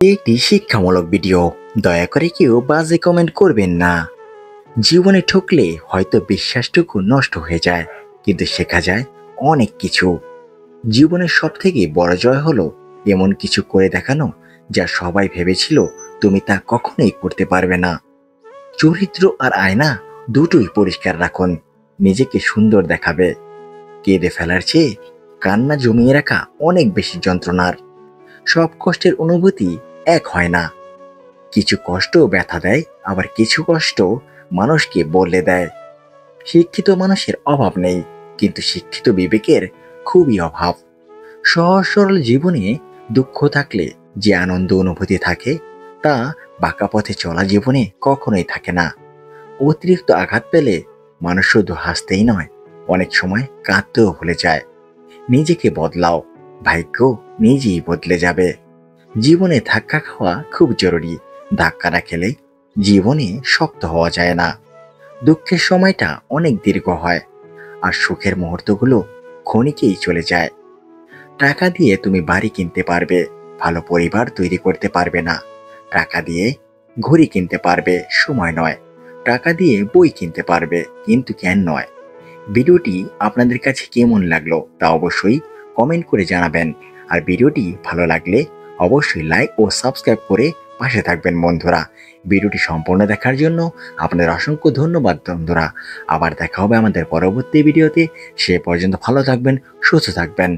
একটি শিক্ষামূলক ভিডিও। দয়া করে কেউ বাজে কমেন্ট করবেন না। জীবনে ঠকলে হয়তো বিশ্বাসটুকু নষ্ট হয়ে যায়, কিন্তু শেখা যায় অনেক কিছু। জীবনের সব থেকে বড় জয় হলো এমন কিছু করে দেখানো যা সবাই ভেবেছিল তুমি তা কখনোই করতে পারবে না। চরিত্র আর আয়না দুটোই পরিষ্কার রাখুন, নিজেকে সুন্দর দেখাবে। কেঁদে ফেলার চেয়ে কান্না জমিয়ে রাখা অনেক বেশি যন্ত্রণার। সব কষ্টের অনুভূতি এক হয় না। কিছু কষ্ট ব্যথা দেয়, আবার কিছু কষ্ট মানুষকে বদলে দেয়। শিক্ষিত মানুষের অভাব নেই, কিন্তু শিক্ষিত বিবেকের খুবই অভাব। সহজ সরল জীবনে দুঃখ থাকলে যে আনন্দ অনুভূতি থাকে, তা বাঁকা পথে চলা জীবনে কখনোই থাকে না। অতিরিক্ত আঘাত পেলে মানুষ শুধু হাসতেই নয়, অনেক সময় কাঁদতেও ভুলে যায়। নিজেকে বদলাও, ভাগ্য নিজেই বদলে যাবে। জীবনে ধাক্কা খাওয়া খুব জরুরি। ধাক্কা না খেলে জীবনে শক্ত হওয়া যায় না। দুঃখের সময়টা অনেক দীর্ঘ হয়, আর সুখের মুহূর্তগুলো ক্ষণিকেই চলে যায়। টাকা দিয়ে তুমি বাড়ি কিনতে পারবে, ভালো পরিবার তৈরি করতে পারবে না। টাকা দিয়ে ঘড়ি কিনতে পারবে, সময় নয়। টাকা দিয়ে বই কিনতে পারবে, কিন্তু জ্ঞান নয়। ভিডিওটি আপনাদের কাছে কেমন লাগলো তা অবশ্যই কমেন্ট করে জানাবেন। আর ভিডিওটি ভালো লাগলে অবশ্যই লাইক ও সাবস্ক্রাইব করে পাশে থাকবেন বন্ধুরা। ভিডিওটি সম্পূর্ণ দেখার জন্য আপনাদের অসংখ্য ধন্যবাদ বন্ধুরা। আবার দেখা হবে আমাদের পরবর্তী ভিডিওতে। সে পর্যন্ত ভালো থাকবেন, সুস্থ থাকবেন।